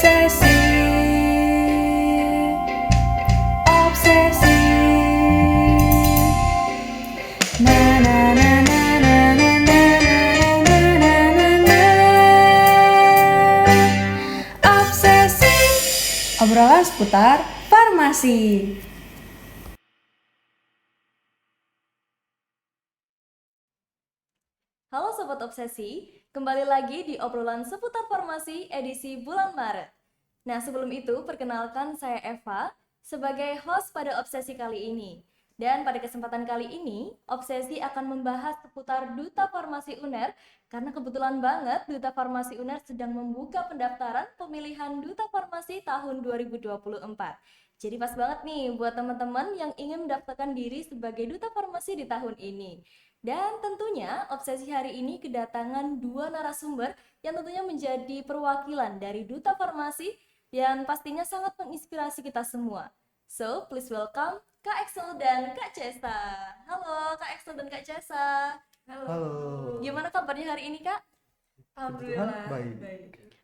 Obsesi, obsesi. Na na na na na na na na na na na. Obsesi. Obrolan seputar farmasi. Halo Sobat Obsesi, kembali lagi di obrolan seputar farmasi edisi bulan Maret. Nah sebelum itu perkenalkan saya Eva sebagai host pada Obsesi kali ini. Dan pada kesempatan kali ini, Obsesi akan membahas seputar Duta Farmasi UNER karena kebetulan banget Duta Farmasi UNER sedang membuka pendaftaran pemilihan Duta Farmasi tahun 2024. Jadi pas banget nih buat teman-teman yang ingin mendaftarkan diri sebagai Duta Farmasi di tahun ini. Dan tentunya Obsesi hari ini kedatangan dua narasumber yang tentunya menjadi perwakilan dari Duta Farmasi yang pastinya sangat menginspirasi kita semua. So, please welcome Kak Excel dan Kak Cesa. Halo Kak Excel dan Kak Cesa. Halo. Gimana kabarnya hari ini Kak? Alhamdulillah baik.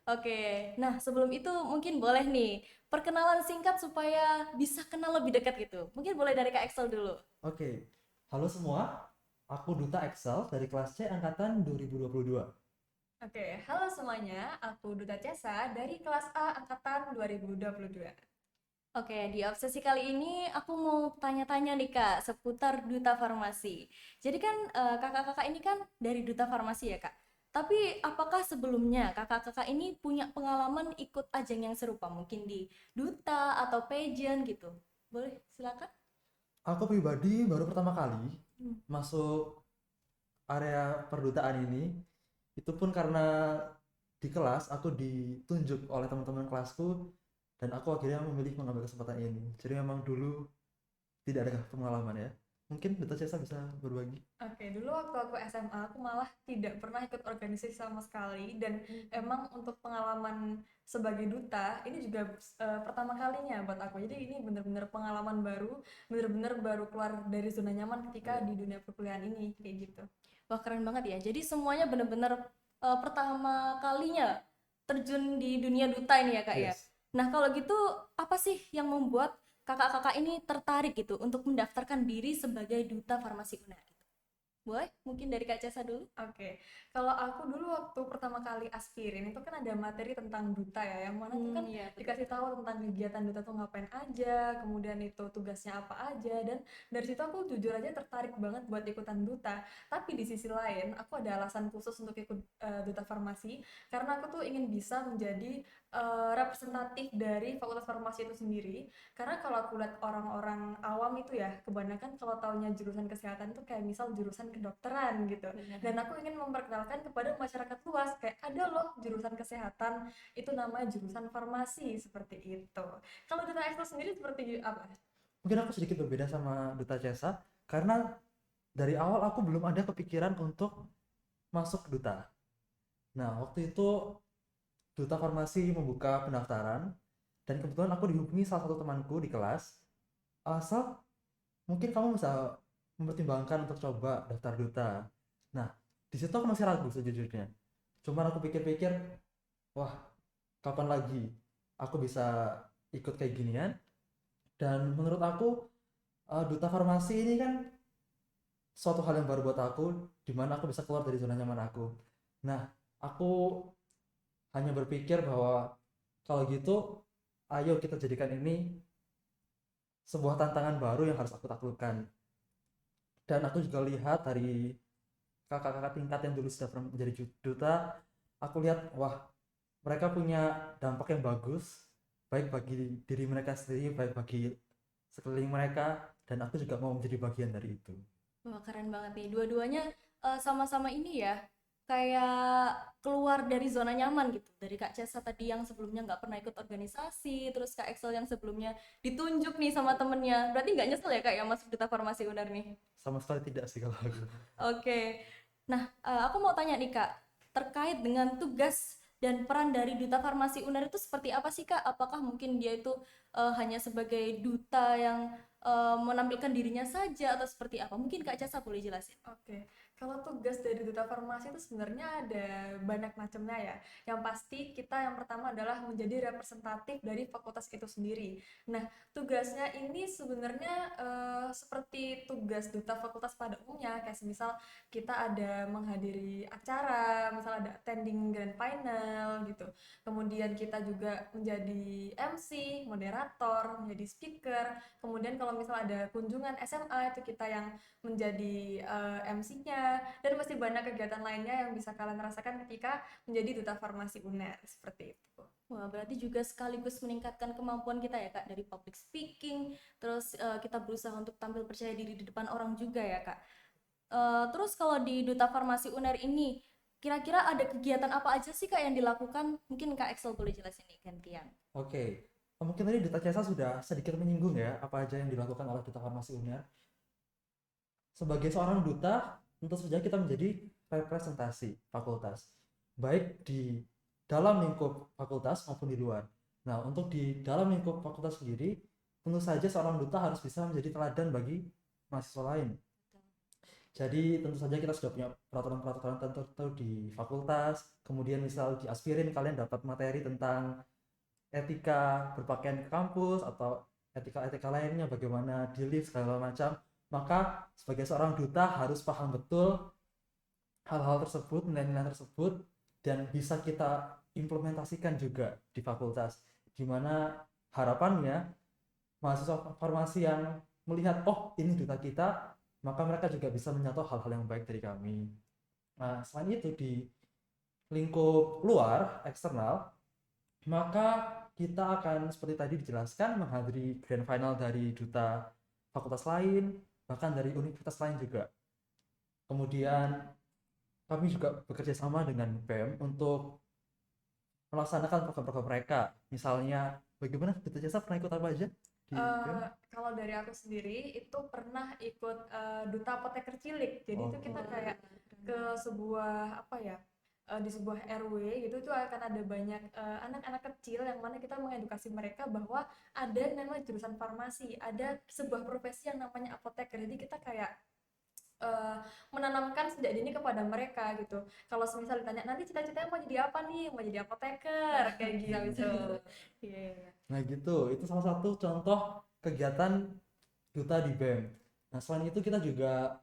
Oke, nah sebelum itu mungkin boleh nih perkenalan singkat supaya bisa kenal lebih dekat gitu. Mungkin boleh dari Kak Excel dulu. Oke. Halo semua. Aku Duta Excel dari kelas C angkatan 2022. Oke, halo semuanya, aku Duta Cesa dari kelas A angkatan 2022. Oke, di obsesi kali ini aku mau tanya-tanya nih Kak seputar Duta Farmasi. Jadi kan kakak-kakak ini kan dari Duta Farmasi ya Kak. Tapi apakah sebelumnya kakak-kakak ini punya pengalaman ikut ajang yang serupa? Mungkin di Duta atau pageant gitu. Boleh silakan. Aku pribadi baru pertama kali masuk area perdutaan ini. Itu pun karena di kelas aku ditunjuk oleh teman-teman kelasku dan aku akhirnya memilih mengambil kesempatan ini. Jadi memang dulu tidak ada pengalaman ya. Mungkin Duta Cesa bisa berbagi. Oke, dulu waktu aku SMA, aku malah tidak pernah ikut organisasi sama sekali dan emang untuk pengalaman sebagai duta, ini juga pertama kalinya buat aku. Jadi ini bener-bener pengalaman baru, bener-bener baru keluar dari zona nyaman ketika di dunia perkuliahan ini, kayak gitu. Wah keren banget ya. Jadi semuanya benar-benar pertama kalinya terjun di dunia duta ini ya Kak ya. Yes. Nah kalau gitu apa sih yang membuat kakak-kakak ini tertarik gitu untuk mendaftarkan diri sebagai duta farmasi UNER? Boleh? Mungkin dari Kak Cesa dulu. Oke, kalau aku dulu waktu pertama kali aspirin itu kan ada materi tentang duta ya, yang mana tuh kan Iya, betul. dikasih tahu tentang kegiatan duta tuh ngapain aja, kemudian itu tugasnya apa aja, dan dari situ aku jujur aja tertarik banget buat ikutan duta. Tapi di sisi lain, aku ada alasan khusus untuk ikut duta farmasi, karena aku tuh ingin bisa menjadi representatif dari fakultas farmasi itu sendiri. Karena kalau aku lihat orang-orang awam itu ya, kebanyakan kalau taunya jurusan kesehatan itu kayak misal jurusan kedokteran gitu. Dan aku ingin memperkenalkan kepada masyarakat luas kayak ada loh jurusan kesehatan itu namanya jurusan farmasi seperti itu. Kalau Duta Expo sendiri seperti apa? Mungkin aku sedikit berbeda sama Duta Cesa karena dari awal aku belum ada kepikiran untuk masuk duta. Nah, waktu itu Duta Farmasi membuka pendaftaran dan kebetulan aku dihubungi salah satu temanku di kelas. Asal mungkin kamu bisa mempertimbangkan untuk coba daftar duta. Nah, di situ aku masih ragu sejujurnya. Cuman aku pikir-pikir, wah, kapan lagi aku bisa ikut kayak ginian? Dan menurut aku duta farmasi ini kan suatu hal yang baru buat aku, dimana aku bisa keluar dari zona nyaman aku. Nah, aku hanya berpikir bahwa kalau gitu, ayo kita jadikan ini sebuah tantangan baru yang harus aku taklukkan. Dan aku juga lihat dari kakak-kakak tingkat yang dulu sudah pernah menjadi duta, aku lihat, wah, mereka punya dampak yang bagus, baik bagi diri mereka sendiri, baik bagi sekeliling mereka, dan aku juga mau menjadi bagian dari itu. Wah keren banget nih. Dua-duanya sama-sama ini ya kayak keluar dari zona nyaman gitu. Dari Kak Cesa tadi yang sebelumnya nggak pernah ikut organisasi, terus Kak Excel yang sebelumnya ditunjuk nih sama temennya. Berarti nggak nyesel ya Kak ya masuk Duta Farmasi UNER nih? Sama sekali tidak sih kalau aku. Oke. Nah, aku mau tanya nih Kak, terkait dengan tugas dan peran dari Duta Farmasi UNER itu seperti apa sih Kak? Apakah mungkin dia itu hanya sebagai duta yang menampilkan dirinya saja atau seperti apa? Mungkin Kak Cesa boleh jelasin. Oke, Kalau tugas dari duta farmasi itu sebenarnya ada banyak macamnya ya. Yang pasti kita yang pertama adalah menjadi representatif dari fakultas itu sendiri. Nah, tugasnya ini sebenarnya seperti tugas duta fakultas pada umumnya, kayak misal kita ada menghadiri acara, misal ada attending grand final gitu. Kemudian kita juga menjadi MC, moderator, menjadi speaker. Kemudian kalau misal ada kunjungan SMA itu kita yang menjadi MC-nya, dan masih banyak kegiatan lainnya yang bisa kalian rasakan ketika menjadi duta farmasi UNER seperti itu. Wah, berarti juga sekaligus meningkatkan kemampuan kita ya Kak, dari public speaking, terus kita berusaha untuk tampil percaya diri di depan orang juga ya Kak. Terus kalau di Duta Farmasi UNER ini, kira-kira ada kegiatan apa aja sih Kak yang dilakukan? Mungkin Kak Excel boleh jelasin nih gantian. Oke, mungkin tadi Duta Jasa sudah sedikit menyinggung ya apa aja yang dilakukan oleh Duta Farmasi UNER. Sebagai seorang duta, tentu saja kita menjadi representasi fakultas, baik di dalam lingkup fakultas maupun di luar. Nah, untuk di dalam lingkup fakultas sendiri, tentu saja seorang duta harus bisa menjadi teladan bagi mahasiswa lain. Jadi tentu saja kita sudah punya peraturan-peraturan tertentu di fakultas, kemudian misal di aspirin kalian dapat materi tentang etika berpakaian ke kampus atau etika-etika lainnya, bagaimana di lift segala macam. Maka sebagai seorang duta harus paham betul hal-hal tersebut, nilai-nilai tersebut, dan bisa kita implementasikan juga di fakultas, dimana harapannya mahasiswa farmasi yang melihat, oh ini duta kita, maka mereka juga bisa menyatau hal-hal yang baik dari kami. Nah, selain itu di lingkup luar, eksternal, maka kita akan seperti tadi dijelaskan menghadiri grand final dari duta fakultas lain, bahkan dari universitas lain juga. Kemudian kami juga bekerja sama dengan BEM untuk melaksanakan program-program mereka. Misalnya, bagaimana Duta Jasa pernah ikut apa aja di BEM? Kalau dari aku sendiri itu pernah ikut duta apoteker cilik. Jadi itu kita kayak ke sebuah apa ya, di sebuah RW gitu, itu akan ada banyak anak-anak kecil yang mana kita mengedukasi mereka bahwa ada yang namanya jurusan farmasi, ada sebuah profesi yang namanya apoteker. Jadi kita kayak menanamkan sejak dini kepada mereka gitu. Kalau semisal ditanya nanti cita-citanya mau jadi apa nih, mau jadi apoteker kayak gitu. Iya. Nah gitu, itu salah satu contoh kegiatan duta di BEM. Nah selain itu kita juga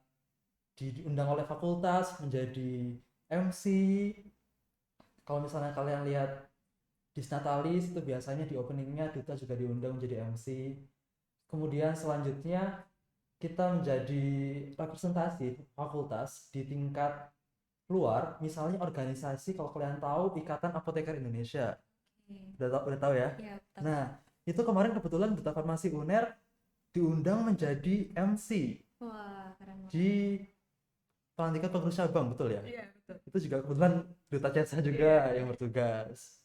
diundang oleh fakultas menjadi MC. Kalau misalnya kalian lihat Disnatalis itu biasanya di openingnya duta juga diundang menjadi MC. Kemudian selanjutnya kita menjadi representasi fakultas di tingkat luar, misalnya organisasi, kalau kalian tahu Ikatan Apoteker Indonesia. Udah tahu ya? Iya, betul. Nah, itu kemarin kebetulan Duta Farmasi UNER diundang menjadi MC Wah, keren banget. di pelantikan pengurus cabang, betul ya? Iya, betul. Itu juga kebetulan Duta Jasa juga Iya. yang bertugas.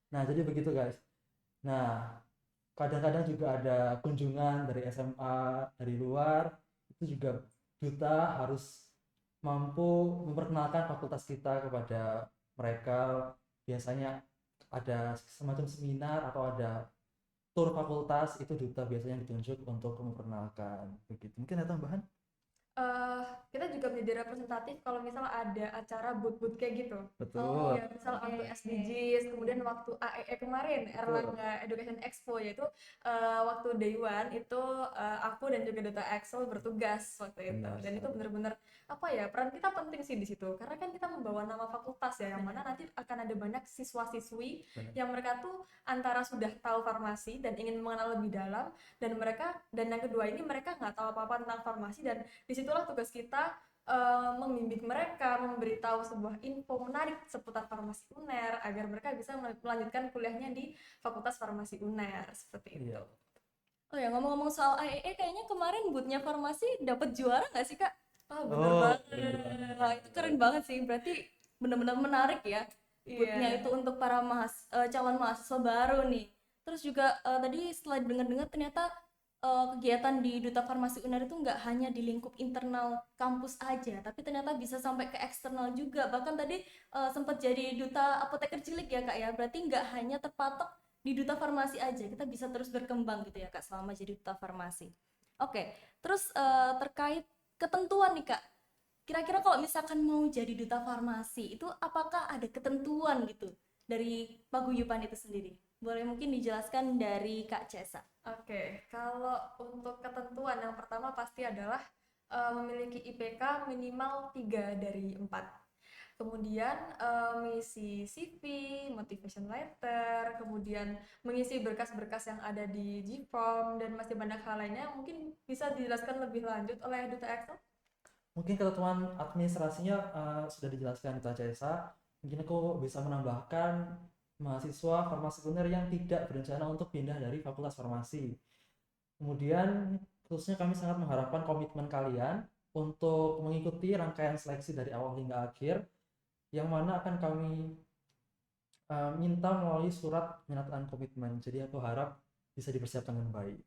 Nah, jadi begitu guys. Nah, kadang-kadang juga ada kunjungan dari SMA dari luar, itu juga duta harus mampu memperkenalkan fakultas kita kepada mereka. Biasanya ada semacam seminar atau ada tur fakultas, itu duta biasanya ditunjuk untuk memperkenalkan begitu. Mungkin ada tambahan? Kita juga menjadi representatif kalau misal ada acara booth-booth kayak gitu. Betul. Ya, misal Oke, waktu oke. SDGs, kemudian waktu AEE kemarin, Erlangga Education Expo, yaitu waktu Day One itu aku dan juga Duta Excel bertugas waktu itu. Benar Dan itu sekali. benar-benar apa ya, peran kita penting sih di situ, karena kan kita membawa nama fakultas ya, yang mana nanti akan ada banyak siswa-siswi Benar. yang mereka tuh antara sudah tahu farmasi dan ingin mengenal lebih dalam, dan yang kedua ini mereka nggak tahu apa-apa tentang farmasi, dan disitulah tugas kita membimbing mereka, memberitahu sebuah info menarik seputar farmasi UNER agar mereka bisa melanjutkan kuliahnya di Fakultas Farmasi UNER seperti itu. Iya. Oh ya, ngomong-ngomong soal AEE, kayaknya kemarin bootnya farmasi dapat juara nggak sih Kak? Bener Oh, banget. bener banget. Wah, itu keren banget sih. Berarti benar-benar menarik ya. Bootnya Iya. itu untuk para calon mahasiswa baru nih. Terus juga tadi setelah dengar-dengar ternyata kegiatan di Duta Farmasi UNER itu nggak hanya di lingkup internal kampus aja, tapi ternyata bisa sampai ke eksternal juga. Bahkan tadi sempat jadi duta apoteker cilik ya Kak ya. Berarti nggak hanya terpatok di Duta Farmasi aja, kita bisa terus berkembang gitu ya Kak selama jadi Duta Farmasi. Oke, terus terkait ketentuan nih Kak, Kira-kira kalau misalkan mau jadi duta farmasi, itu apakah ada ketentuan gitu dari paguyuban itu sendiri? Boleh mungkin dijelaskan dari Kak Cesa. Oke, kalau untuk ketentuan yang pertama pasti adalah memiliki IPK minimal 3 dari 4. Kemudian mengisi CV, motivation letter, kemudian mengisi berkas-berkas yang ada di G-Form, dan masih banyak hal lainnya. Mungkin bisa dijelaskan lebih lanjut oleh Duta Excel? Mungkin ketentuan administrasinya sudah dijelaskan di Cesa. Mungkin aku bisa menambahkan mahasiswa farmasi uner yang tidak berencana untuk pindah dari fakultas farmasi. Kemudian khususnya kami sangat mengharapkan komitmen kalian untuk mengikuti rangkaian seleksi dari awal hingga akhir, yang mana akan kami minta melalui surat minat dan komitmen. Jadi aku harap bisa dipersiapkan dengan baik.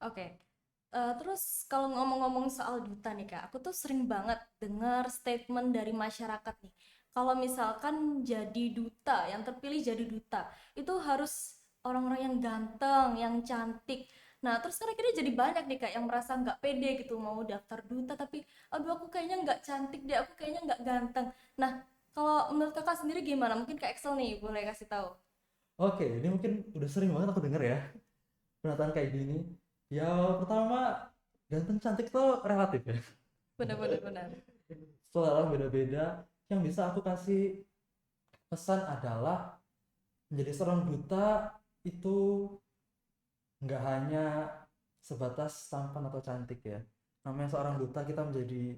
Oke. Terus kalau ngomong-ngomong soal duta nih Kak, aku tuh sering banget dengar statement dari masyarakat nih. Kalau misalkan jadi duta, yang terpilih jadi duta, itu harus orang-orang yang ganteng, yang cantik. Nah, terus kira-kira jadi banyak nih Kak yang merasa nggak pede gitu mau daftar duta, tapi aduh aku kayaknya nggak cantik deh, aku kayaknya nggak ganteng. Nah, kalau menurut Kakak sendiri gimana? Mungkin Kak Excel nih boleh kasih tahu. Oke, ini mungkin udah sering banget aku denger ya pernyataan kayak gini. Ya pertama, ganteng cantik tuh relatif ya. Benar-benar benar. Selera beda-beda. Yang bisa aku kasih pesan adalah menjadi seorang duta itu nggak hanya sebatas tampan atau cantik ya. Namanya seorang duta, kita menjadi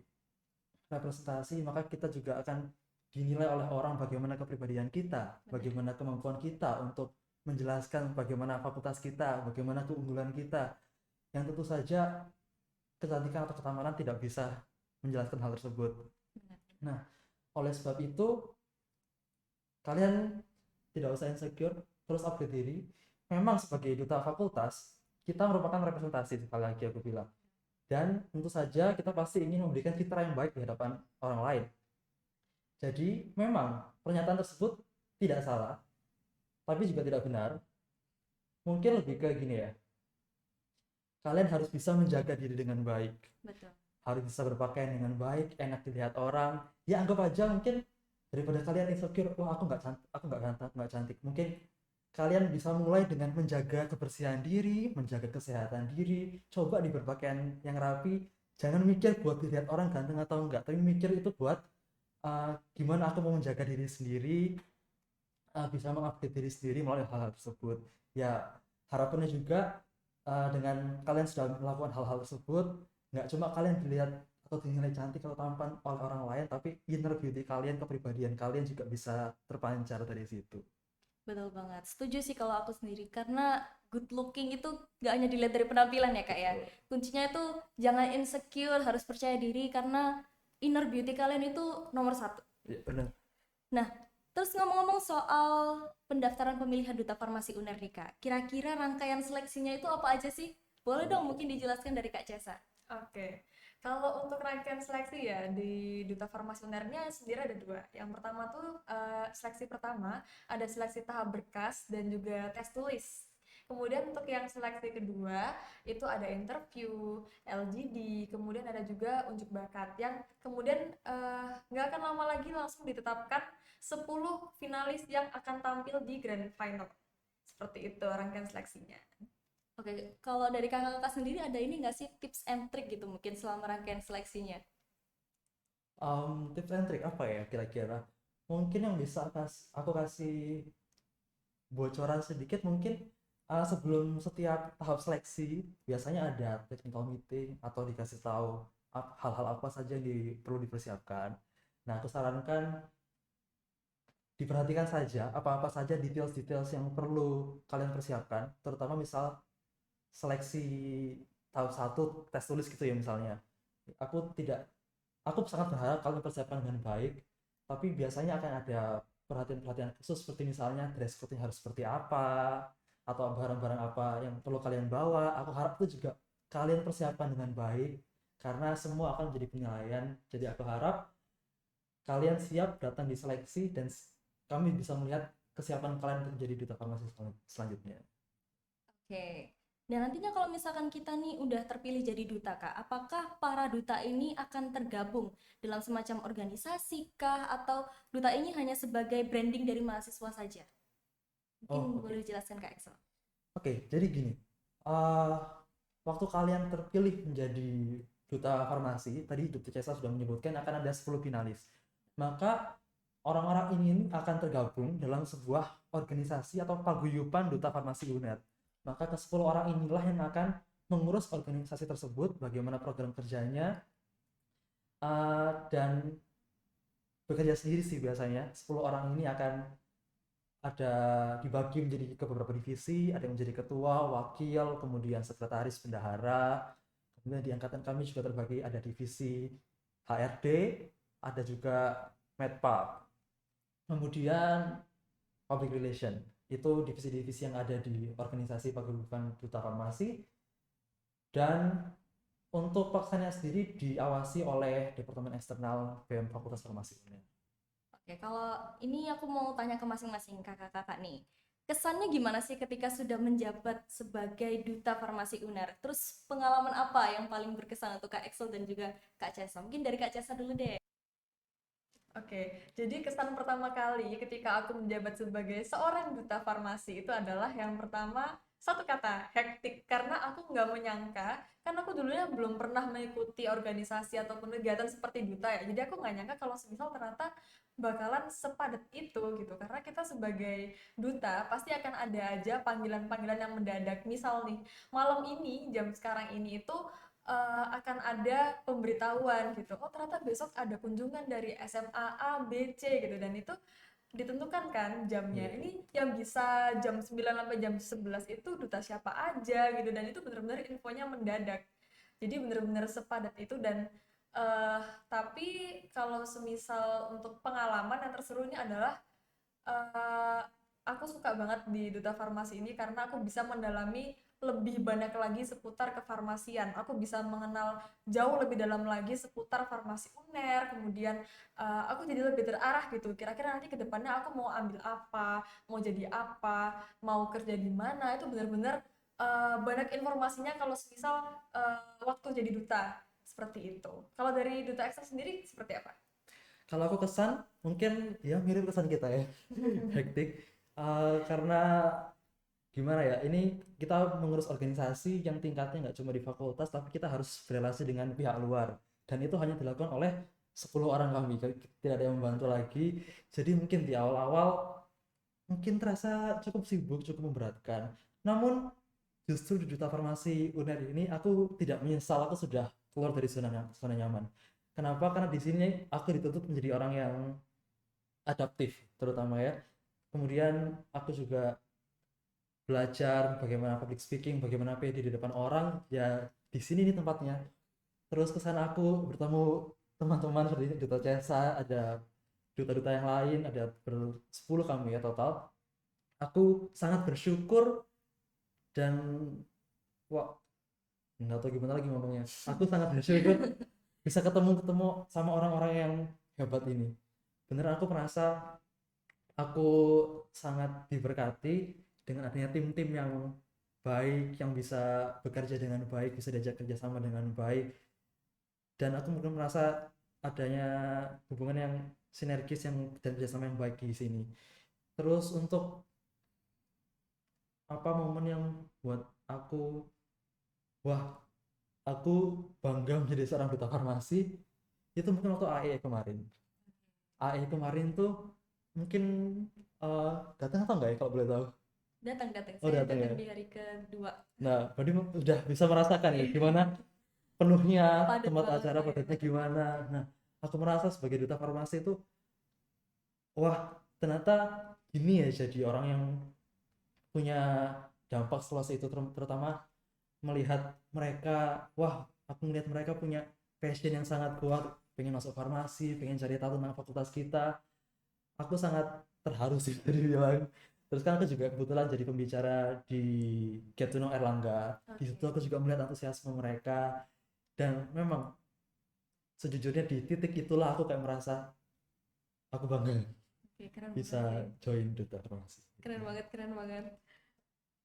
representasi, maka kita juga akan dinilai oleh orang bagaimana kepribadian kita, bagaimana kemampuan kita untuk menjelaskan bagaimana fakultas kita, bagaimana keunggulan kita, yang tentu saja kecantikan atau ketamaran tidak bisa menjelaskan hal tersebut. Nah, oleh sebab itu kalian tidak usah insecure, terus update diri. Memang sebagai duta fakultas kita merupakan representasi, sekali lagi aku bilang, dan tentu saja kita pasti ingin memberikan citra yang baik di hadapan orang lain. Jadi memang pernyataan tersebut tidak salah, tapi juga tidak benar. Mungkin lebih ke gini ya, kalian harus bisa menjaga diri dengan baik, Betul. harus bisa berpakaian dengan baik, enak dilihat orang. Ya anggap aja mungkin daripada kalian insecure, wah aku nggak cantik, aku nggak ganteng, nggak cantik. Mungkin kalian bisa mulai dengan menjaga kebersihan diri, menjaga kesehatan diri, coba di berpakaian yang rapi. Jangan mikir buat dilihat orang ganteng atau enggak, tapi mikir itu buat gimana aku mau menjaga diri sendiri, bisa mengupdate diri sendiri melalui hal-hal tersebut. Ya harapannya juga dengan kalian sudah melakukan hal-hal tersebut, nggak cuma kalian dilihat atau dinilai cantik atau tampan oleh orang lain, tapi inner beauty kalian, kepribadian kalian juga bisa terpancar dari situ. Betul banget. Setuju sih kalau aku sendiri karena good looking itu gak hanya dilihat dari penampilan ya Kak ya. Kuncinya itu jangan insecure, harus percaya diri karena inner beauty kalian itu nomor satu. Ya, benar. Nah, terus ngomong-ngomong soal pendaftaran pemilihan duta farmasi UNER nih Kak. Kira-kira rangkaian seleksinya itu apa aja sih? Boleh dong mungkin dijelaskan dari Kak Cesa. Oke, kalau untuk rangkaian seleksi ya di Duta Farmasi Unernya sendiri ada dua. Yang pertama tuh seleksi pertama ada seleksi tahap berkas dan juga tes tulis. Kemudian untuk yang seleksi kedua itu ada interview, LGD, kemudian ada juga unjuk bakat yang kemudian nggak akan lama lagi langsung ditetapkan 10 finalis yang akan tampil di grand final. Seperti itu rangkaian seleksinya. Oke, kalau dari kakak-kakak sendiri ada ini nggak sih tips and trick gitu mungkin selama rangkaian seleksinya? Tips and trick apa ya kira-kira? Mungkin yang bisa aku kasih bocoran sedikit, mungkin sebelum setiap tahap seleksi biasanya ada technical meeting atau dikasih tahu hal-hal apa saja yang perlu dipersiapkan. Nah, aku sarankan diperhatikan saja apa-apa saja details-details yang perlu kalian persiapkan, terutama misal seleksi tahap 1 tes tulis gitu ya misalnya. Aku sangat berharap kalian persiapkan dengan baik, tapi biasanya akan ada perhatian-perhatian khusus seperti misalnya dress code harus seperti apa, atau barang-barang apa yang perlu kalian bawa. Aku harap itu juga kalian persiapkan dengan baik, karena semua akan menjadi penilaian. Jadi aku harap kalian siap datang di seleksi dan kami bisa melihat kesiapan kalian untuk menjadi duta farmasi selanjutnya. Oke, Dan nantinya kalau misalkan kita nih udah terpilih jadi duta Kak, apakah para duta ini akan tergabung dalam semacam organisasi kah atau duta ini hanya sebagai branding dari mahasiswa saja? Mungkin Oh, oke. boleh dijelaskan Kak Excel. Oke, jadi gini. eh, Waktu kalian terpilih menjadi duta farmasi, tadi Dr. Cesa sudah menyebutkan akan ada 10 finalis. Maka orang-orang ini akan tergabung dalam sebuah organisasi atau paguyuban duta farmasi UNER. Maka ke 10 orang inilah yang akan mengurus organisasi tersebut, bagaimana program kerjanya, dan bekerja sendiri sih biasanya. 10 orang ini akan ada dibagi menjadi ke beberapa divisi, ada yang menjadi ketua, wakil, kemudian sekretaris, bendahara. Kemudian di angkatan kami juga terbagi ada divisi HRD, ada juga Medpap. Kemudian Public Relation. Itu divisi-divisi yang ada di organisasi paguyuban duta farmasi. Dan untuk pelaksanaannya sendiri diawasi oleh Departemen Eksternal BEM Fakultas Farmasi UNER. Oke, kalau ini aku mau tanya ke masing-masing kakak-kakak nih. Kesannya gimana sih ketika sudah menjabat sebagai duta farmasi UNER? Terus pengalaman apa yang paling berkesan untuk Kak Excel dan juga Kak Cesa? Mungkin dari Kak Cesa dulu deh. Oke, jadi kesan pertama kali ketika aku menjabat sebagai seorang duta farmasi itu adalah yang pertama satu kata, hektik. Karena aku nggak menyangka, kan aku dulunya belum pernah mengikuti organisasi ataupun kegiatan seperti duta ya. Jadi aku nggak nyangka kalau semisal ternyata bakalan sepadat itu gitu. Karena kita sebagai duta pasti akan ada aja panggilan-panggilan yang mendadak. Misal nih, malam ini, jam sekarang ini itu akan ada pemberitahuan gitu. Oh, ternyata besok ada kunjungan dari SMA A, B, C gitu dan itu ditentukan kan jamnya. Iya. Ini yang bisa jam 9 sampai jam 11 itu duta siapa aja gitu dan itu benar-benar infonya mendadak. Jadi benar-benar sepadat itu dan eh tapi kalau semisal untuk pengalaman yang terserunya adalah eh aku suka banget di Duta Farmasi ini karena aku bisa mendalami lebih banyak lagi seputar kefarmasian. Aku bisa mengenal jauh lebih dalam lagi seputar farmasi UNER. Kemudian aku jadi lebih terarah gitu. Kira-kira nanti ke depannya aku mau ambil apa, mau jadi apa, mau kerja di mana. Itu benar-benar banyak informasinya kalau misal waktu jadi duta. Seperti itu. Kalau dari Duta Ekstra sendiri seperti apa? Kalau aku kesan, mungkin ya mirip kesan kita ya, hektik. Karena gimana ya, ini kita mengurus organisasi yang tingkatnya nggak cuma di fakultas, tapi kita harus berrelasi dengan pihak luar. Dan itu hanya dilakukan oleh 10 orang kami, tidak ada yang membantu lagi. Jadi mungkin di awal-awal mungkin terasa cukup sibuk, cukup memberatkan. Namun justru di Duta Farmasi UNER ini aku tidak menyesal, aku sudah keluar dari zona nyaman. Kenapa? Karena di sini aku dituntut menjadi orang yang adaptif, terutama ya. Kemudian aku juga belajar bagaimana public speaking, bagaimana pede di depan orang. Ya di sini nih tempatnya. Terus kesana aku bertemu teman-teman seperti Duta Cesa, ada duta-duta yang lain, ada ber-10 kami ya total. Aku sangat bersyukur dan wah, nggak tahu gimana lagi ngomongnya. Aku sangat bersyukur bisa ketemu sama orang-orang yang hebat ini. Bener, aku merasa aku sangat diberkati dengan adanya tim-tim yang baik, yang bisa bekerja dengan baik, bisa diajak kerjasama dengan baik. Dan aku mungkin merasa adanya hubungan yang sinergis yang dan kerjasama yang baik di sini. Terus untuk apa momen yang buat aku, wah, aku bangga menjadi seorang duta farmasi, itu mungkin waktu AE kemarin. AE kemarin tuh mungkin datang atau enggak ya kalau boleh tahu? Datang. Oh, Saya datang ya. datang di hari kedua. Nah, berarti udah bisa merasakan ya gimana penuhnya Padat tempat banget, acara, padat padatnya banget. gimana. Nah, aku merasa sebagai duta farmasi itu, wah, ternyata gini ya jadi orang yang punya dampak seluas itu, terutama melihat mereka, wah, aku melihat mereka punya passion yang sangat kuat, pengen masuk farmasi, pengen cari tahu tentang fakultas kita. Aku sangat terharu sih tadi bilang. Terus kan aku juga kebetulan jadi pembicara di Get to Know Erlangga. Di situ Oke. aku juga melihat antusiasme mereka, dan memang sejujurnya di titik itulah aku kayak merasa aku bangga Oke, keren banget bisa sih. join duta farmasi. Keren banget, keren banget.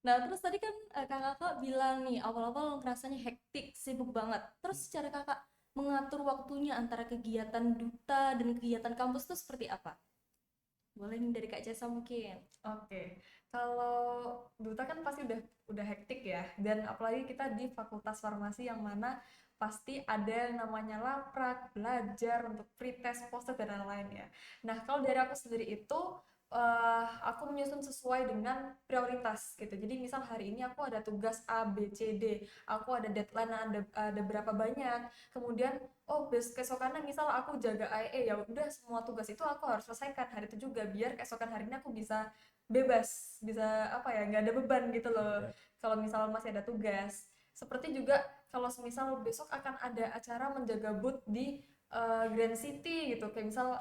Nah, terus tadi kan kakak bilang nih awal-awal rasanya hektik, sibuk banget. Terus cara kakak mengatur waktunya antara kegiatan duta dan kegiatan kampus itu seperti apa? Boleh nih dari Kak Jasa mungkin. Oke, kalau duta kan pasti udah hektik ya, dan apalagi kita di Fakultas Farmasi yang mana pasti ada yang namanya laprak, belajar untuk pretest, poster dan lain-lain ya. Nah, kalau dari aku sendiri itu aku menyusun sesuai dengan prioritas gitu. Jadi misal hari ini aku ada tugas A, B, C, D, aku ada deadline ada berapa banyak. Kemudian keesokannya misal aku jaga AE, ya udah semua tugas itu aku harus selesaikan hari itu juga biar keesokan harinya aku bisa bebas, bisa apa ya, nggak ada beban gitu loh Ya. kalau misal masih ada tugas. Seperti juga kalau misal besok akan ada acara menjaga booth di Grand City gitu, kayak misal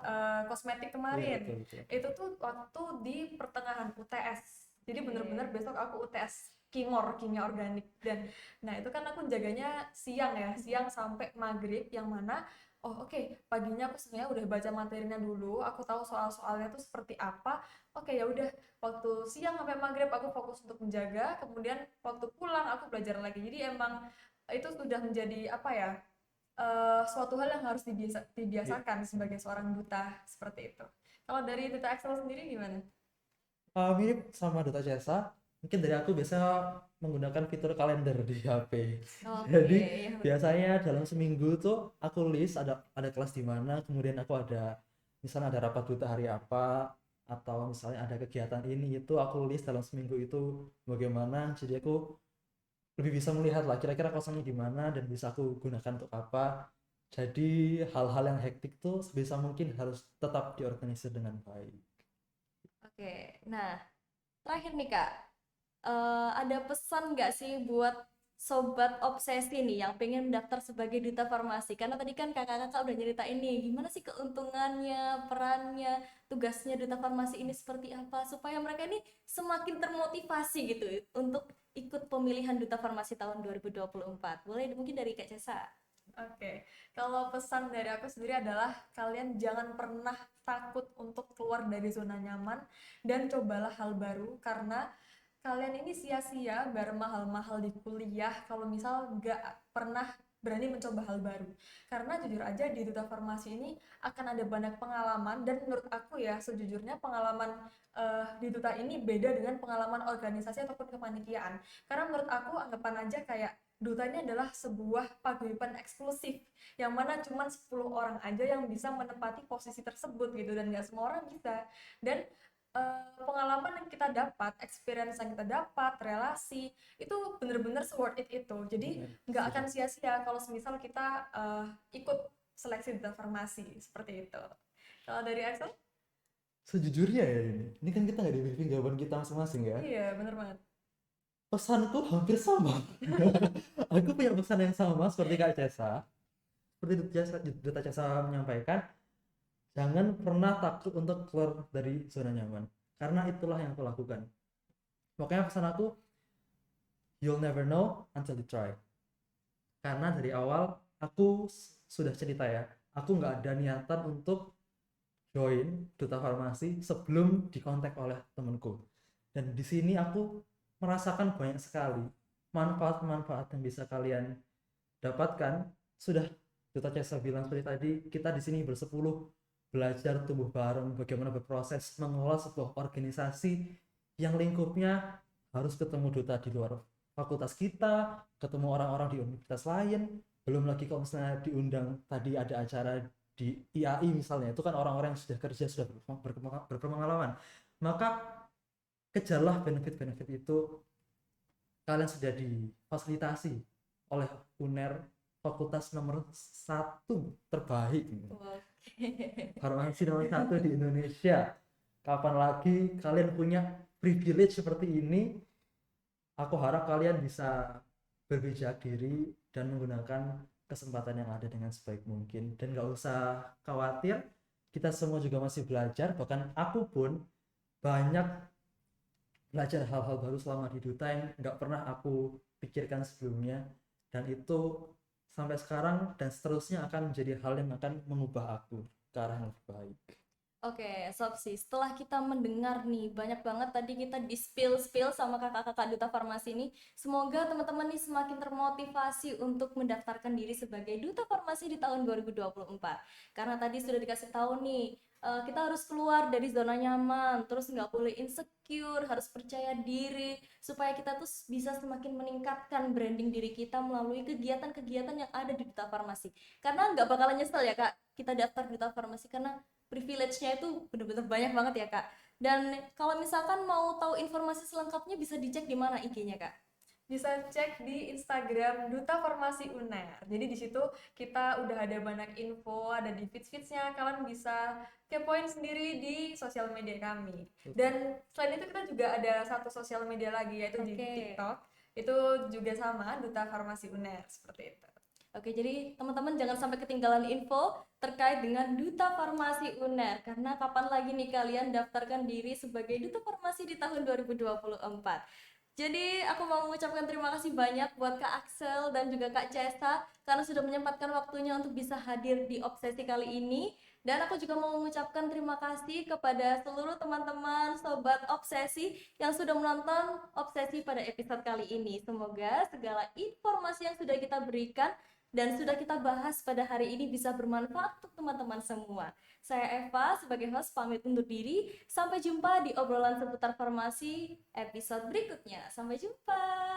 kosmetik Iya, kemarin, betul betul. itu tuh waktu di pertengahan UTS, jadi bener-bener Oke. besok aku UTS kimia organik. Dan nah itu kan aku jaganya siang ya, siang sampai maghrib, yang mana oke, paginya aku sebenarnya udah baca materinya dulu, aku tahu soal-soalnya tuh seperti apa. Oke, ya udah, waktu siang sampai maghrib aku fokus untuk menjaga, kemudian waktu pulang aku belajar lagi. Jadi emang itu sudah menjadi apa ya, suatu hal yang harus Iya. dibiasakan sebagai seorang duta, seperti itu. Kalau dari duta Excel sendiri gimana? Mirip sama Duta Jasa, mungkin dari aku biasa menggunakan fitur kalender di HP. Oke, Jadi ya betul. biasanya dalam seminggu tuh aku list ada kelas di mana, kemudian aku ada misalnya ada rapat duta hari apa, atau misalnya ada kegiatan ini itu aku list dalam seminggu itu bagaimana. Jadi aku lebih bisa melihat lah kira-kira kosongnya di mana dan bisa aku gunakan untuk apa. Jadi hal-hal yang hektik tuh sebisa mungkin harus tetap diorganisir dengan baik. Oke, nah terakhir nih Kak, ada pesan nggak sih buat sobat obsesi nih yang pengen mendaftar sebagai duta farmasi? Karena tadi kan kakak-kakak udah nyeritain nih, gimana sih keuntungannya, perannya, tugasnya duta farmasi ini seperti apa, supaya mereka ini semakin termotivasi gitu untuk ikut pemilihan duta farmasi tahun 2024. Boleh mungkin dari Kak Cesa. Oke, kalau pesan dari aku sendiri adalah kalian jangan pernah takut untuk keluar dari zona nyaman dan cobalah hal baru, karena kalian ini sia-sia bayar mahal-mahal di kuliah kalau misal nggak pernah berani mencoba hal baru. Karena jujur aja di duta farmasi ini akan ada banyak pengalaman, dan menurut aku ya sejujurnya pengalaman di duta ini beda dengan pengalaman organisasi ataupun kepanitiaan. Karena menurut aku anggapan aja kayak duta ini adalah sebuah paguyuban eksklusif yang mana cuma 10 orang aja yang bisa menempati posisi tersebut gitu, dan nggak semua orang bisa. Dan pengalaman yang kita dapat, experience yang kita dapat, relasi, itu bener-bener worth it itu. Jadi Benar, nggak setuju. akan sia-sia kalau semisal kita ikut seleksi duta farmasi, seperti itu. Kalau dari Axel? Sejujurnya ya ini kan kita nggak di briefing jawaban kita masing-masing ya. Iya, bener banget. Pesanku hampir sama. Aku punya pesan yang sama seperti Kak Cesa. Seperti Duta Cesa menyampaikan, jangan pernah takut untuk keluar dari zona nyaman. Karena itulah yang aku lakukan. Makanya pesan aku, you'll never know until you try. Karena dari awal aku sudah cerita ya, aku nggak ada niatan untuk join duta farmasi sebelum dikontak oleh temanku. Dan di sini aku merasakan banyak sekali manfaat-manfaat yang bisa kalian dapatkan. Sudah duta Cesa bilang seperti tadi, kita di sini bersepuluh belajar tumbuh bareng, bagaimana berproses mengelola sebuah organisasi yang lingkupnya harus ketemu duta di luar fakultas kita, ketemu orang-orang di universitas lain, belum lagi kalau misalnya diundang tadi ada acara di IAI misalnya, itu kan orang-orang yang sudah kerja, sudah berpengalaman. Maka kejarlah benefit-benefit itu, kalian sudah difasilitasi oleh UNER, fakultas nomor 1 terbaik, Oke. farmasi nomor 1 di Indonesia. Kapan lagi kalian punya privilege seperti ini? Aku harap kalian bisa berbijak diri dan menggunakan kesempatan yang ada dengan sebaik mungkin, dan gak usah khawatir, kita semua juga masih belajar. Bahkan aku pun banyak belajar hal-hal baru selama di duta yang nggak pernah aku pikirkan sebelumnya, dan itu sampai sekarang dan seterusnya akan menjadi hal yang akan mengubah aku ke arah yang lebih baik. Oke, Sob sih, setelah kita mendengar nih, banyak banget tadi kita di-spill-spill sama kakak-kakak Duta Farmasi ini. Semoga teman-teman nih semakin termotivasi untuk mendaftarkan diri sebagai Duta Farmasi di tahun 2024. Karena tadi sudah dikasih tahu nih, kita harus keluar dari zona nyaman, terus nggak boleh insecure, harus percaya diri, supaya kita tuh bisa semakin meningkatkan branding diri kita melalui kegiatan-kegiatan yang ada di Duta Farmasi. Karena nggak bakalan nyesel ya Kak, kita daftar Duta Farmasi, karena privilege-nya itu bener-bener banyak banget ya Kak. Dan kalau misalkan mau tahu informasi selengkapnya bisa dicek di mana IG-nya Kak? Bisa cek di Instagram Duta Farmasi UNER. Jadi di situ kita udah ada banyak info, ada di feeds-feedsnya. Kalian bisa kepoin sendiri di sosial media kami. Dan selain itu kita juga ada satu sosial media lagi yaitu di Oke. TikTok. Itu juga sama Duta Farmasi UNER seperti itu. Oke, jadi teman-teman jangan sampai ketinggalan info terkait dengan Duta Farmasi UNER, karena kapan lagi nih kalian daftarkan diri sebagai Duta Farmasi di tahun 2024. Jadi aku mau mengucapkan terima kasih banyak buat Kak Axel dan juga Kak Cesa karena sudah menyempatkan waktunya untuk bisa hadir di Obsesi kali ini. Dan aku juga mau mengucapkan terima kasih kepada seluruh teman-teman Sobat Obsesi yang sudah menonton Obsesi pada episode kali ini. Semoga segala informasi yang sudah kita berikan dan sudah kita bahas pada hari ini bisa bermanfaat untuk teman-teman semua. Saya Eva sebagai host pamit undur diri. Sampai jumpa di obrolan seputar farmasi episode berikutnya. Sampai jumpa.